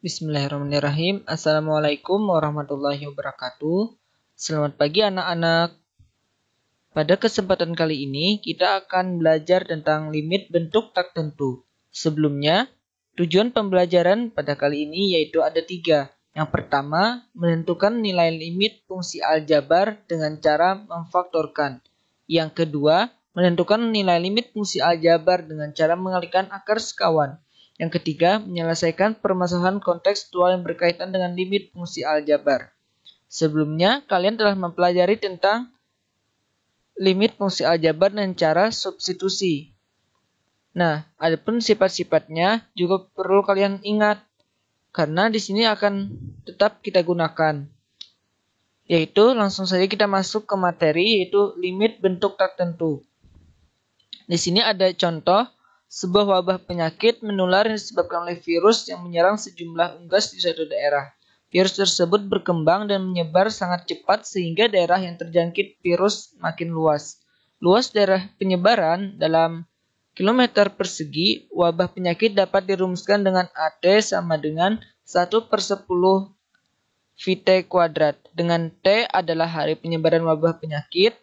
Bismillahirrahmanirrahim. Assalamualaikum warahmatullahi wabarakatuh. Selamat pagi anak-anak. Pada kesempatan kali ini kita akan belajar tentang limit bentuk tak tentu. Sebelumnya, tujuan pembelajaran pada kali ini yaitu ada 3. Yang pertama, menentukan nilai limit fungsi aljabar dengan cara memfaktorkan. Yang kedua, menentukan nilai limit fungsi aljabar dengan cara mengalihkan akar sekawan. Yang ketiga, menyelesaikan permasalahan kontekstual yang berkaitan dengan limit fungsi aljabar. Sebelumnya, kalian telah mempelajari tentang limit fungsi aljabar dan cara substitusi. Nah, adapun sifat-sifatnya juga perlu kalian ingat, karena di sini akan tetap kita gunakan. Yaitu, langsung saja kita masuk ke materi, yaitu limit bentuk tak tentu. Di sini ada contoh sebuah wabah penyakit menular yang disebabkan oleh virus yang menyerang sejumlah unggas di suatu daerah. Virus tersebut berkembang dan menyebar sangat cepat sehingga daerah yang terjangkit virus makin luas. Luas daerah penyebaran dalam kilometer persegi, wabah penyakit dapat dirumuskan dengan AT sama dengan 1/10 VT kuadrat. Dengan T adalah hari penyebaran wabah penyakit.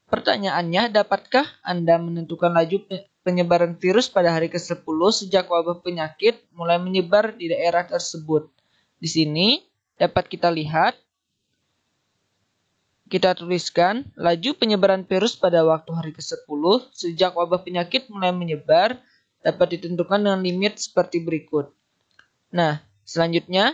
Pertanyaannya, dapatkah Anda menentukan laju penyebaran virus pada hari ke-10 sejak wabah penyakit mulai menyebar di daerah tersebut? Di sini dapat kita lihat, kita tuliskan laju penyebaran virus pada waktu hari ke-10 sejak wabah penyakit mulai menyebar dapat ditentukan dengan limit seperti berikut. Nah, selanjutnya,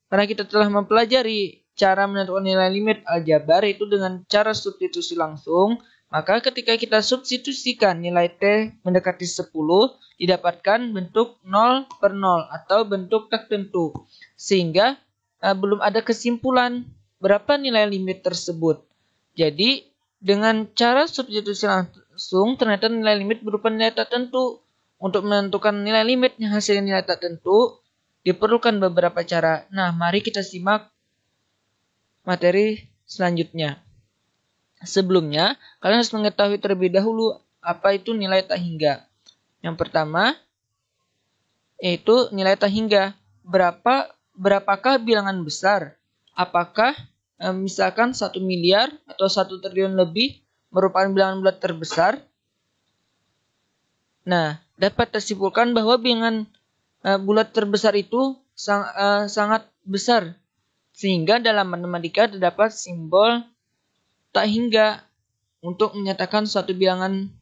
karena kita telah mempelajari cara menentukan nilai limit aljabar itu dengan cara substitusi langsung, maka ketika kita substitusikan nilai T mendekati 10, didapatkan bentuk 0/0 atau bentuk tak tentu. Sehingga belum ada kesimpulan berapa nilai limit tersebut. Jadi, dengan cara substitusi langsung, ternyata nilai limit berupa nilai tak tentu. Untuk menentukan nilai limit yang hasilnya nilai tak tentu, diperlukan beberapa cara. Nah, mari kita simak materi selanjutnya. Sebelumnya, kalian harus mengetahui terlebih dahulu apa itu nilai tak hingga. Yang pertama, yaitu nilai tak hingga. Berapakah bilangan besar? Apakah misalkan 1 miliar atau 1 triliun lebih merupakan bilangan bulat terbesar? Nah, dapat tersimpulkan bahwa bilangan bulat terbesar itu sangat besar. Sehingga dalam matematika terdapat simbol tak hingga untuk menyatakan suatu bilangan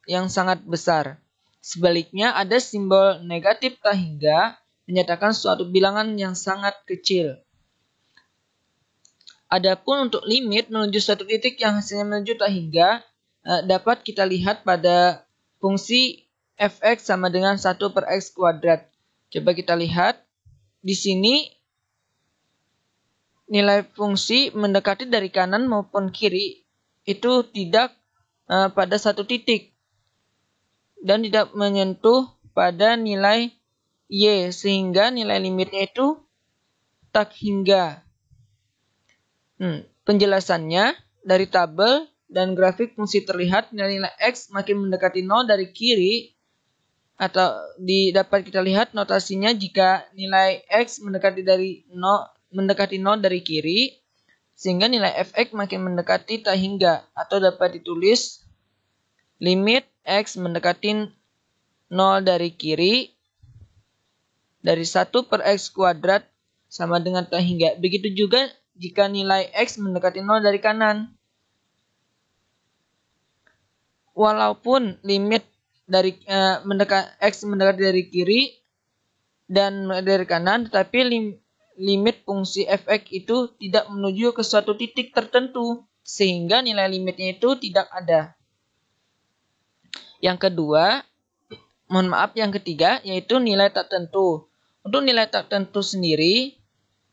yang sangat besar. Sebaliknya ada simbol negatif tak hingga menyatakan suatu bilangan yang sangat kecil. Adapun untuk limit menuju suatu titik yang hasilnya menuju tak hingga dapat kita lihat pada fungsi fx sama dengan 1/x kuadrat. Coba kita lihat. Di sini nilai fungsi mendekati dari kanan maupun kiri itu tidak pada satu titik dan tidak menyentuh pada nilai y, sehingga nilai limitnya itu tak hingga. Penjelasannya dari tabel dan grafik fungsi terlihat nilai x makin mendekati 0 dari kiri, atau dapat kita lihat notasinya jika nilai x mendekati 0 dari kiri, sehingga nilai fx makin mendekati tak hingga, atau dapat ditulis limit x mendekati 0 dari kiri dari 1/x kuadrat sama dengan tak hingga. Begitu juga jika nilai x mendekati 0 dari kanan. Walaupun limit dari x mendekati dari kiri dan dari kanan, tetapi limit fungsi fx itu tidak menuju ke suatu titik tertentu, sehingga nilai limitnya itu tidak ada. Yang ketiga, yaitu nilai tak tentu. Untuk nilai tak tentu sendiri,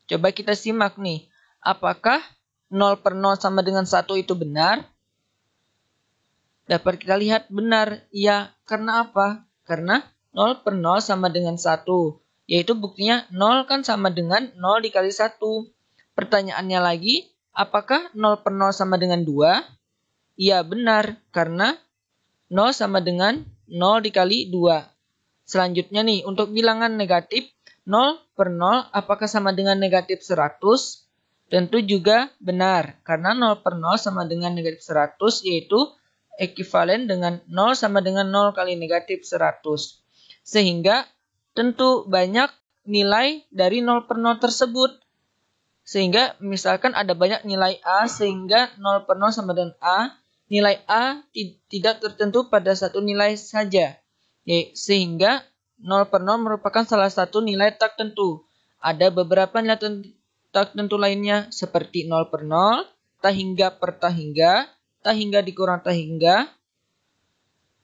coba kita simak nih. Apakah 0/0 sama dengan 1 itu benar? Dapat kita lihat benar, ya. Karena apa? Karena 0/0 sama dengan 1. Yaitu buktinya 0 kan sama dengan 0 dikali 1. Pertanyaannya lagi, apakah 0/0 sama dengan 2? Ya benar, karena 0 sama dengan 0 dikali 2. Selanjutnya nih, untuk bilangan negatif 0 per 0 apakah sama dengan negatif 100? Tentu juga benar, karena 0 per 0 sama dengan negatif 100, yaitu ekuivalen dengan 0 sama dengan 0 kali negatif 100. Sehingga tentu banyak nilai dari 0 per 0 tersebut. Sehingga misalkan ada banyak nilai A, sehingga 0 per 0 sama dengan A. Nilai A tidak tertentu pada satu nilai saja. Sehingga 0 per 0 merupakan salah satu nilai tak tentu. Ada beberapa nilai tak tentu lainnya seperti 0 per 0, tak hingga per tak hingga dikurang tak hingga,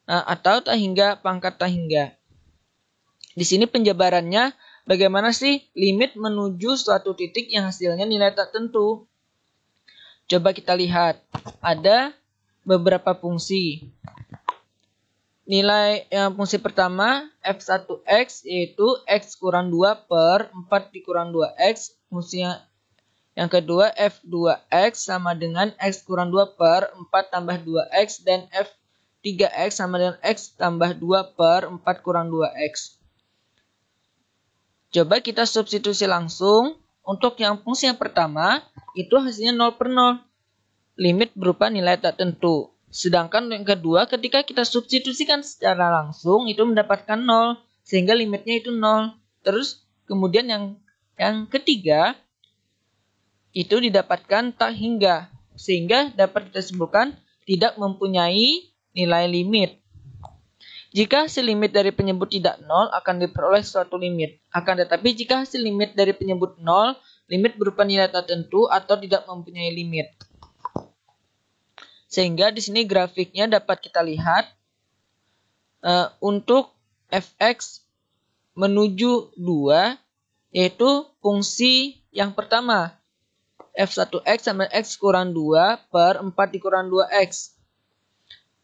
atau tak hingga pangkat tak hingga. Di sini penjabarannya, bagaimana sih limit menuju suatu titik yang hasilnya nilai tak tentu? Coba kita lihat, ada beberapa fungsi. Nilai fungsi pertama f1x yaitu x kurang 2 per 4 dikurang 2x. Fungsi yang kedua f2x sama dengan x kurang 2 per 4 tambah 2x. Dan f3x sama dengan x tambah 2 per 4 kurang 2x. Coba kita substitusi langsung. Untuk yang fungsi yang pertama itu hasilnya 0 per 0. Limit berupa nilai tak tentu. Sedangkan yang kedua, ketika kita substitusikan secara langsung, itu mendapatkan 0. Sehingga limitnya itu 0. Terus kemudian yang ketiga, itu didapatkan tak hingga. Sehingga dapat kita simpulkan tidak mempunyai nilai limit. Jika hasil limit dari penyebut tidak 0, akan diperoleh suatu limit. Akan tetapi jika hasil limit dari penyebut 0, limit berupa nilai tak tentu atau tidak mempunyai limit. Sehingga di sini grafiknya dapat kita lihat untuk fx menuju 2, yaitu fungsi yang pertama f1x sama x kurang 2 per 4 dikurang 2x.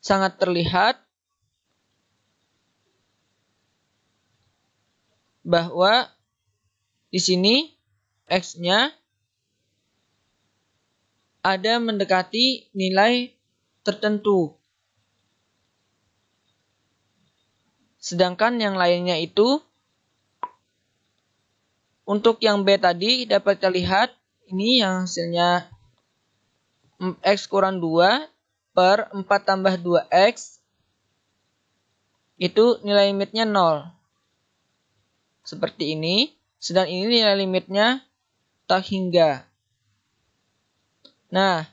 Sangat terlihat bahwa di sini x-nya ada mendekati nilai tertentu. Sedangkan yang lainnya itu, untuk yang B tadi dapat kita lihat, ini yang hasilnya x kurang 2 per 4 tambah 2x, itu nilai limitnya 0. Seperti ini. Sedang ini nilai limitnya tak hingga. Nah,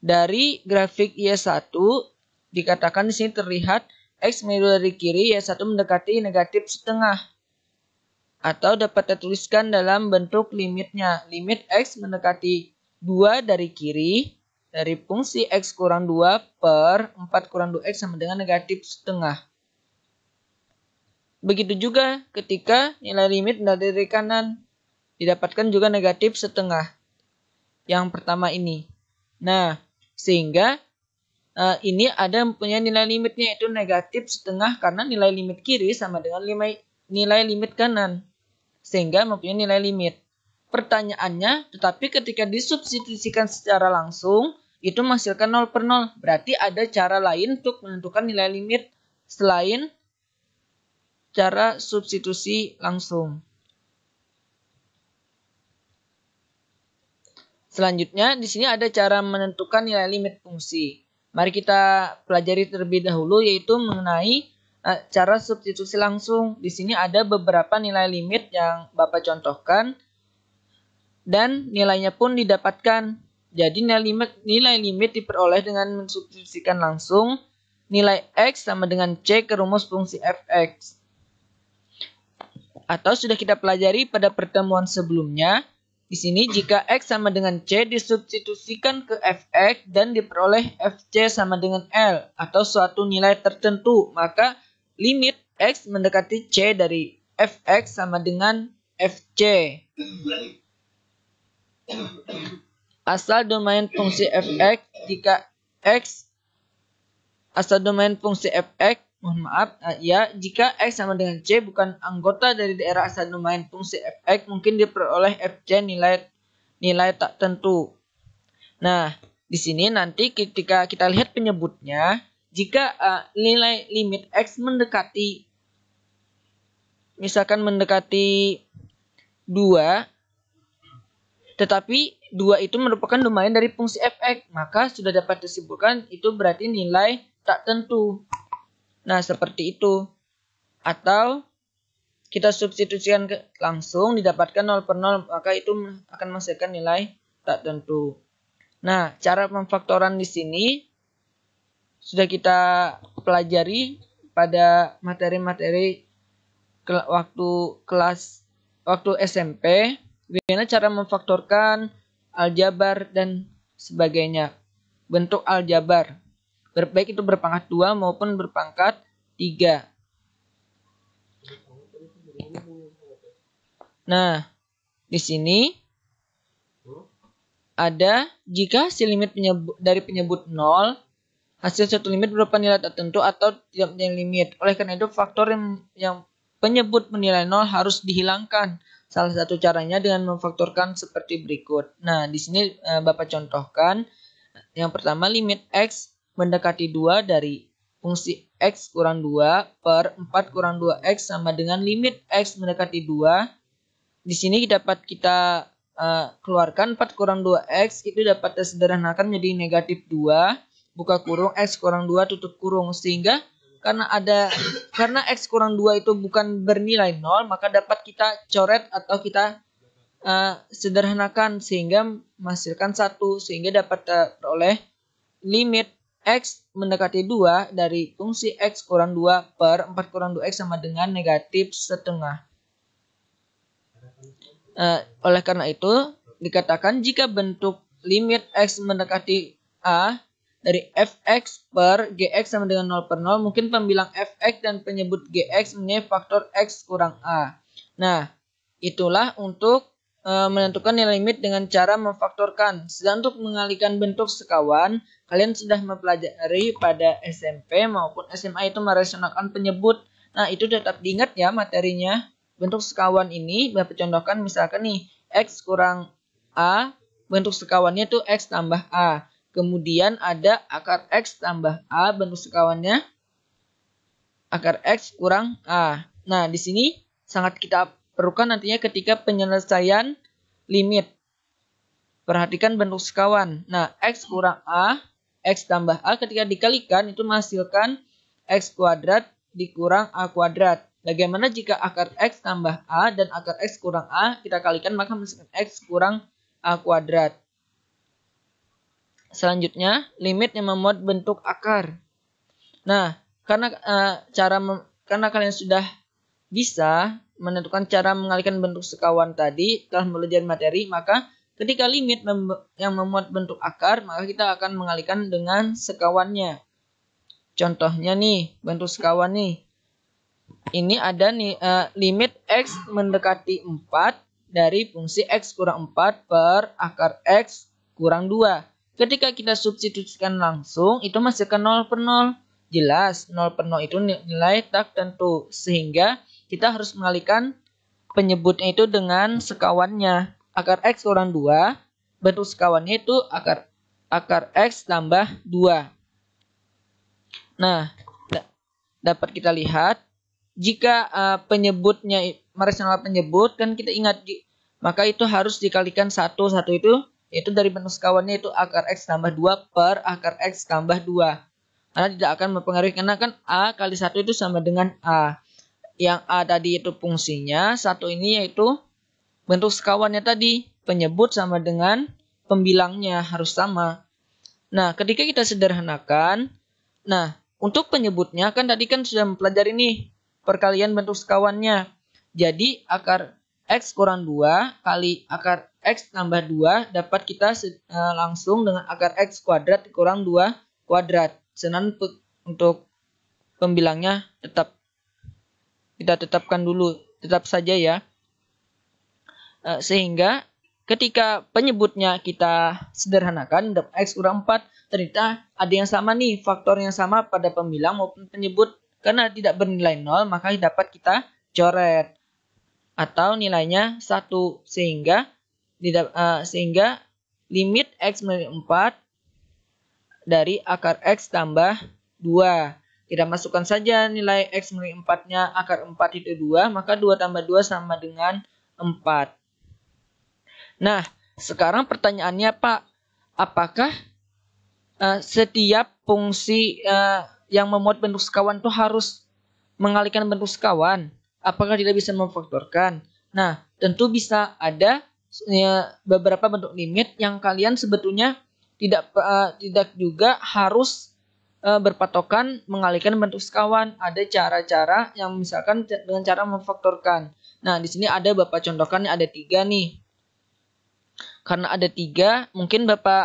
dari grafik Y1 dikatakan di sini terlihat X menuju dari kiri, Y1 mendekati negatif setengah. Atau dapat dituliskan dalam bentuk limitnya. Limit X mendekati 2 dari kiri, dari fungsi X kurang 2 per 4 kurang 2X sama dengan negatif setengah. Begitu juga ketika nilai limit dari kanan, didapatkan juga negatif setengah. Yang pertama ini. Nah, sehingga ini ada mempunyai nilai limitnya yaitu negatif setengah karena nilai limit kiri sama dengan nilai limit kanan. Sehingga mempunyai nilai limit. Pertanyaannya, tetapi ketika disubstitusikan secara langsung, itu menghasilkan 0 per 0. Berarti ada cara lain untuk menentukan nilai limit selain cara substitusi langsung. Selanjutnya, di sini ada cara menentukan nilai limit fungsi. Mari kita pelajari terlebih dahulu, yaitu mengenai cara substitusi langsung. Di sini ada beberapa nilai limit yang Bapak contohkan, dan nilainya pun didapatkan. Jadi nilai limit diperoleh dengan mensubstitusikan langsung nilai X sama dengan C ke rumus fungsi fx. Atau sudah kita pelajari pada pertemuan sebelumnya. Di sini jika X sama dengan C disubstitusikan ke Fx dan diperoleh Fc sama dengan L atau suatu nilai tertentu, maka limit X mendekati C dari Fx sama dengan Fc. Asal domain fungsi Fx jika X asal domain fungsi Fx, jika X sama dengan C bukan anggota dari daerah asal domain fungsi Fx, mungkin diperoleh Fc nilai tak tentu. Nah, di sini nanti ketika kita lihat penyebutnya, jika nilai limit X mendekati misalkan mendekati 2, tetapi 2 itu merupakan domain dari fungsi fx, maka sudah dapat disimpulkan itu berarti nilai tak tentu. Nah, seperti itu. Atau kita substitusikan langsung didapatkan 0 per 0, maka itu akan menghasilkan nilai tak tentu. Nah, cara pemfaktoran di sini sudah kita pelajari pada materi-materi waktu SMP, bagaimana cara memfaktorkan, aljabar dan sebagainya. Bentuk aljabar, baik itu berpangkat 2 maupun berpangkat 3. Nah, di sini ada jika hasil limit dari penyebut 0, hasil satu limit berupa nilai tertentu atau tidak punya limit. Oleh karena itu, faktor yang penyebut menilai 0 harus dihilangkan. Salah satu caranya dengan memfaktorkan seperti berikut. Nah, di sini Bapak contohkan. Yang pertama, limit x mendekati 2 dari fungsi x kurang 2 per 4 kurang 2x sama dengan limit x mendekati 2. Di sini dapat kita keluarkan 4 kurang 2x itu dapat disederhanakan menjadi negatif 2, buka kurung, x kurang 2 tutup kurung. Sehingga karena x kurang 2 itu bukan bernilai 0, maka dapat kita coret atau kita sederhanakan sehingga menghasilkan 1, sehingga dapat teroleh limit x mendekati 2 dari fungsi x kurang 2 per 4 kurang 2x sama dengan negatif setengah. Oleh karena itu, dikatakan jika bentuk limit x mendekati a dari fx per gx sama dengan 0 per 0, mungkin pembilang fx dan penyebut gx mempunyai faktor x kurang a. Nah, itulah untuk menentukan nilai limit dengan cara memfaktorkan. Sedang untuk mengalihkan bentuk sekawan, kalian sudah mempelajari pada SMP maupun SMA itu merasionalkan penyebut. Nah, itu tetap diingat ya materinya. Bentuk sekawan ini Bapak contohkan misalkan nih x kurang a, bentuk sekawannya itu x tambah a. Kemudian ada akar x tambah a, bentuk sekawannya akar x kurang a. Nah, di sini sangat kita perlukan nantinya ketika penyelesaian limit. Perhatikan bentuk sekawan. Nah, x kurang a, x tambah a ketika dikalikan itu menghasilkan x kuadrat dikurang a kuadrat. Bagaimana jika akar x tambah a dan akar x kurang a kita kalikan, maka menghasilkan x kurang a kuadrat. Selanjutnya, limit yang memuat bentuk akar. Nah, karena kalian sudah bisa menentukan cara mengalihkan bentuk sekawan tadi telah belajar materi, maka ketika limit yang memuat bentuk akar, maka kita akan mengalihkan dengan sekawannya. Contohnya nih, bentuk sekawan nih. Ini ada nih limit x mendekati 4 dari fungsi x kurang 4 per akar x kurang 2. Ketika kita substitusikan langsung, itu menghasilkan 0 per 0. Jelas, 0 per 0 itu nilai tak tentu. Sehingga kita harus mengalihkan penyebutnya itu dengan sekawannya. Akar x kurang 2, bentuk sekawannya itu akar x tambah 2. Nah, dapat kita lihat jika penyebutnya merasional penyebut, kan kita ingat maka itu harus dikalikan 1 itu dari bentuk sekawannya itu akar x tambah 2 per akar x tambah 2. Karena tidak akan mempengaruhi, karena kan a kali 1 itu sama dengan a. Yang a tadi itu fungsinya, 1 ini yaitu bentuk sekawannya tadi, penyebut sama dengan pembilangnya harus sama. Nah, ketika kita sederhanakan, nah untuk penyebutnya kan tadi kan sudah mempelajari nih perkalian bentuk sekawannya. Jadi akar x kurang 2 kali akar x tambah 2 dapat kita langsung dengan akar x kuadrat kurang 2 kuadrat. Sedangkan untuk pembilangnya kita tetapkan dulu, tetap saja ya. Sehingga ketika penyebutnya kita sederhanakan, x kurang 4, ternyata ada yang sama nih, faktor yang sama pada pembilang maupun penyebut. Karena tidak bernilai 0, maka dapat kita coret. Atau nilainya 1. Sehingga limit x menjadi 4 dari akar x tambah 2. kita masukkan saja nilai X menurut 4-nya, akar 4 itu 2, maka 2 tambah 2 sama dengan 4. Nah, sekarang pertanyaannya Pak, apakah setiap fungsi yang memuat bentuk sekawan itu harus mengalihkan bentuk sekawan? Apakah tidak bisa memfaktorkan? Nah, tentu bisa ada beberapa bentuk limit yang kalian sebetulnya tidak juga harus berpatokan mengalihkan bentuk sekawan. Ada cara-cara yang misalkan dengan cara memfaktorkan. Nah, di sini ada Bapak contohkan ada 3 nih. Karena ada 3, mungkin Bapak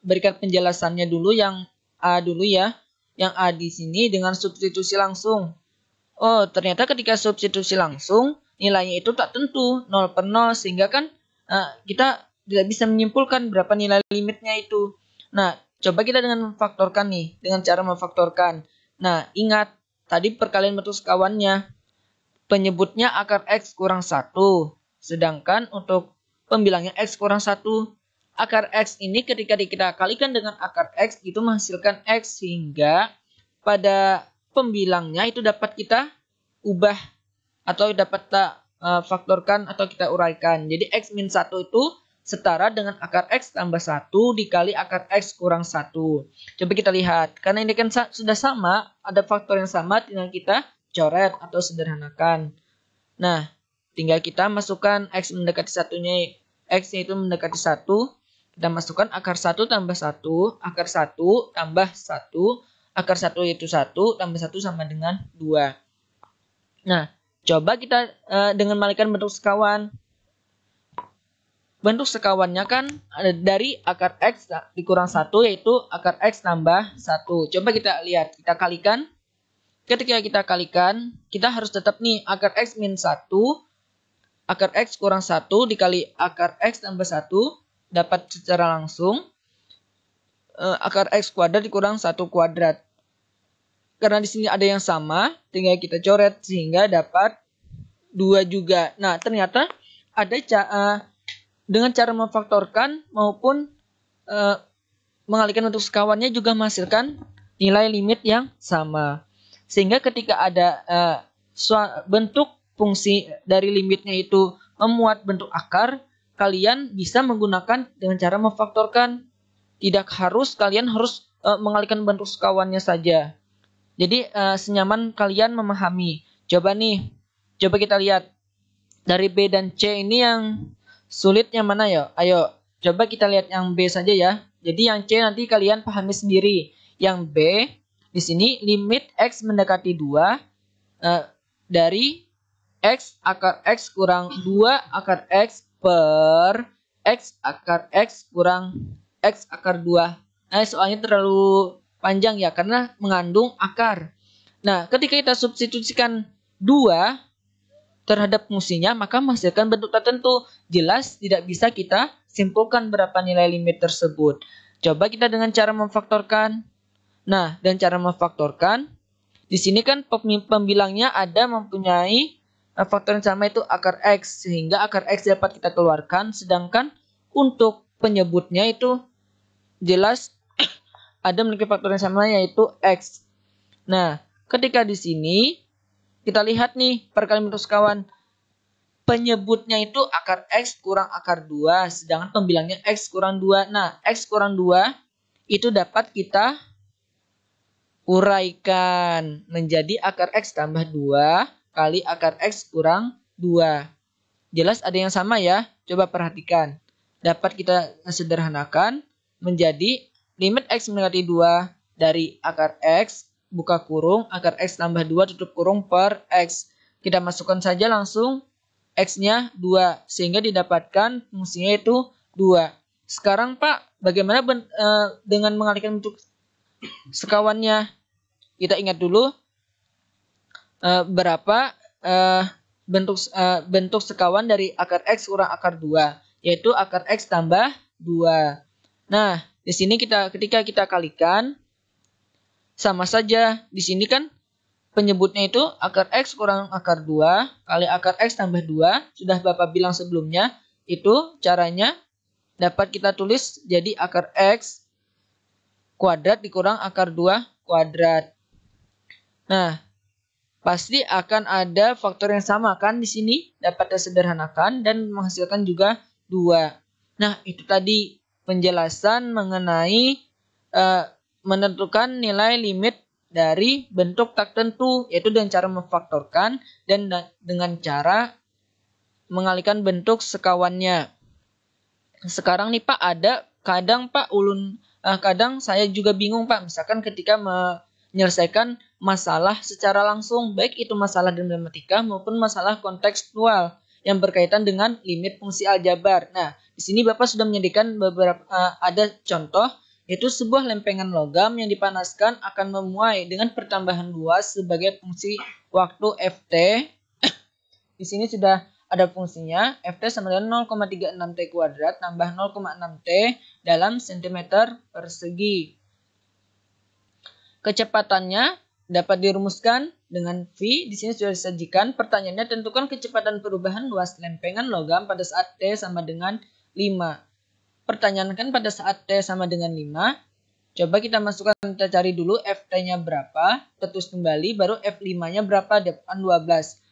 berikan penjelasannya dulu yang A dulu ya. Yang A di sini dengan substitusi langsung. Oh, ternyata ketika substitusi langsung, nilainya itu tak tentu, 0/0, sehingga kan kita tidak bisa menyimpulkan berapa nilai limitnya itu. Nah, coba kita dengan memfaktorkan nih, dengan cara memfaktorkan. Nah, ingat, tadi perkalian bentuk sekawannya, penyebutnya akar X kurang 1, sedangkan untuk pembilangnya X kurang 1. Akar X ini ketika kita kalikan dengan akar X itu menghasilkan X, sehingga pada pembilangnya itu dapat kita ubah atau dapat kita faktorkan atau kita uraikan. Jadi X min 1 itu setara dengan akar X tambah 1 dikali akar X kurang 1. Coba kita lihat. Karena ini kan sudah sama, ada faktor yang sama, tinggal kita coret atau sederhanakan. Nah, tinggal kita masukkan X mendekati 1-nya, X-nya itu mendekati 1. Kita masukkan akar 1 tambah 1, akar 1 tambah 1, akar 1 itu 1, tambah 1 sama dengan 2. Nah, coba kita dengan mengalihkan bentuk sekawan. Bentuk sekawannya kan dari akar X dikurang 1, yaitu akar X tambah 1. Coba kita lihat, kita kalikan. Ketika kita kalikan, kita harus tetap nih akar X min 1, akar X kurang 1 dikali akar X tambah 1, dapat secara langsung akar X kuadrat dikurang 1 kuadrat. Karena di sini ada yang sama, tinggal kita coret sehingga dapat 2 juga. Nah, ternyata ada dengan cara memfaktorkan maupun mengalihkan bentuk sekawannya juga menghasilkan nilai limit yang sama. Sehingga ketika ada bentuk fungsi dari limitnya itu memuat bentuk akar, kalian bisa menggunakan dengan cara memfaktorkan. Tidak harus kalian harus mengalihkan bentuk sekawannya saja. Jadi senyaman kalian memahami. Coba kita lihat. Dari B dan C ini yang sulit yang mana ya? Ayo, coba kita lihat yang B saja ya. Jadi yang C nanti kalian pahami sendiri. Yang B, di sini limit X mendekati 2 dari X akar X kurang 2 akar X per X akar X kurang X akar 2. Nah, soalnya terlalu panjang ya, karena mengandung akar. Nah, ketika kita substitusikan 2 terhadap fungsinya, maka menghasilkan bentuk tertentu. Jelas tidak bisa kita simpulkan berapa nilai limit tersebut. Coba kita dengan cara memfaktorkan. Nah, dan cara memfaktorkan, di sini kan pembilangnya ada mempunyai faktor yang sama, itu akar X. Sehingga akar X dapat kita keluarkan, sedangkan untuk penyebutnya itu jelas ada memiliki faktor yang sama, yaitu X. Nah, ketika di sini kita lihat nih perkalian bentuk sekawan. Penyebutnya itu akar X kurang akar 2, sedangkan pembilangnya X kurang 2. Nah, X kurang 2 itu dapat kita uraikan menjadi akar X tambah 2 kali akar X kurang 2. Jelas ada yang sama ya? Coba perhatikan. Dapat kita sederhanakan menjadi limit X mendekati 2 dari akar X, buka kurung, akar X tambah 2 tutup kurung per X. Kita masukkan saja langsung X-nya 2, sehingga didapatkan fungsinya itu 2. Sekarang Pak, bagaimana dengan mengalihkan bentuk sekawannya? Kita ingat dulu berapa bentuk sekawan dari akar X kurang akar 2, yaitu akar X tambah 2. Nah, di sini ketika kita kalikan, sama saja. Di sini kan penyebutnya itu akar X kurang akar 2 kali akar X tambah 2. Sudah Bapak bilang sebelumnya, itu caranya dapat kita tulis jadi akar X kuadrat dikurang akar 2 kuadrat. Nah, pasti akan ada faktor yang sama kan di sini, dapat disederhanakan dan menghasilkan juga 2. Nah, itu tadi penjelasan mengenai menentukan nilai limit dari bentuk tak tentu, yaitu dengan cara memfaktorkan dan dengan cara mengalihkan bentuk sekawannya. Sekarang nih Pak, ada kadang Pak kadang saya juga bingung Pak, misalkan ketika menyelesaikan masalah secara langsung, baik itu masalah matematika maupun masalah kontekstual yang berkaitan dengan limit fungsi aljabar. Nah, di sini Bapak sudah menyediakan beberapa ada contoh, yaitu sebuah lempengan logam yang dipanaskan akan memuai dengan pertambahan luas sebagai fungsi waktu Ft. Di sini sudah ada fungsinya, Ft sama dengan 0,36 T kuadrat tambah 0,6 T dalam cm persegi. Kecepatannya dapat dirumuskan dengan V. Di sini sudah disajikan. Pertanyaannya, tentukan kecepatan perubahan luas lempengan logam pada saat T sama dengan 5. Pertanyaan kan pada saat T sama dengan 5. Coba kita masukkan, kita cari dulu Ft-nya berapa. Terus kembali, baru F5-nya berapa, depan 12.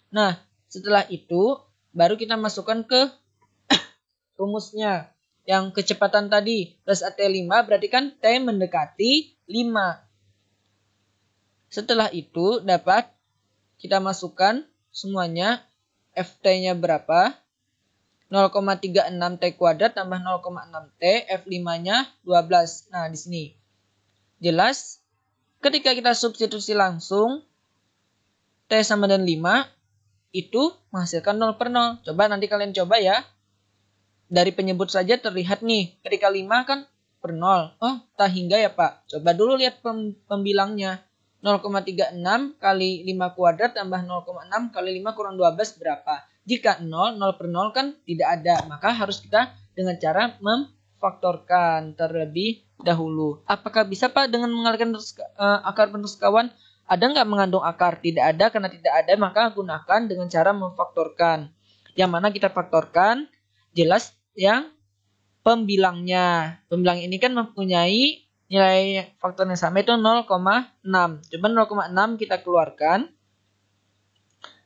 Nah, setelah itu, baru kita masukkan ke rumusnya. Yang kecepatan tadi, plus T5, berarti kan T mendekati 5. Setelah itu, dapat kita masukkan semuanya. Ft-nya berapa? 0,36 T kuadrat tambah 0,6 T, F5-nya 12. Nah, di sini. Jelas, ketika kita substitusi langsung, T sama dengan 5, itu menghasilkan 0 per 0. Coba nanti kalian coba ya. Dari penyebut saja terlihat nih, ketika 5 kan per 0. Oh, tak hingga ya Pak. Coba dulu lihat pembilangnya. 0,36 kali 5 kuadrat tambah 0,6 kali 5 kurang 12 berapa? Jika 0 per 0 kan tidak ada, maka harus kita dengan cara memfaktorkan terlebih dahulu. Apakah bisa Pak dengan mengalihkan akar bentuk sekawan? Ada nggak mengandung akar? Tidak ada, karena tidak ada maka gunakan dengan cara memfaktorkan. Yang mana kita faktorkan? Jelas yang pembilangnya. Pembilang ini kan mempunyai nilai faktor yang sama, itu 0,6. Coba 0,6 kita keluarkan.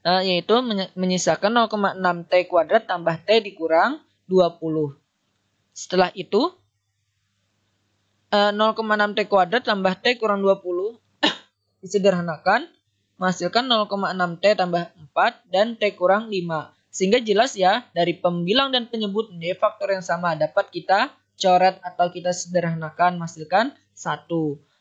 Yaitu menyisakan 0,6 T kuadrat tambah T dikurang 20. Setelah itu 0,6 T kuadrat tambah T kurang 20 disederhanakan menghasilkan 0,6 T tambah 4 dan T kurang 5. Sehingga jelas ya, dari pembilang dan penyebut nilai faktor yang sama dapat kita coret atau kita sederhanakan menghasilkan 1.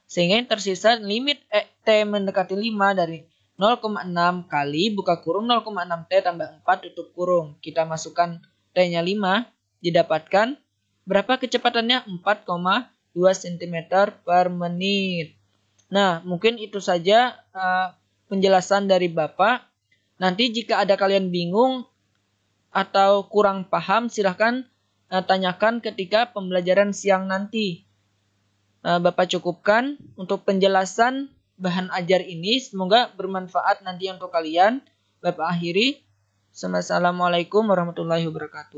Sehingga yang tersisa limit T mendekati 5 dari 0,6 kali buka kurung 0,6 T tambah 4 tutup kurung. Kita masukkan T-nya 5, didapatkan berapa kecepatannya? 4,2 cm per menit. Nah, mungkin itu saja penjelasan dari Bapak. Nanti jika ada kalian bingung atau kurang paham, silahkan tanyakan ketika pembelajaran siang nanti. Bapak cukupkan untuk penjelasan bahan ajar ini. Semoga bermanfaat nanti untuk kalian. Bapak akhiri. Assalamualaikum warahmatullahi wabarakatuh.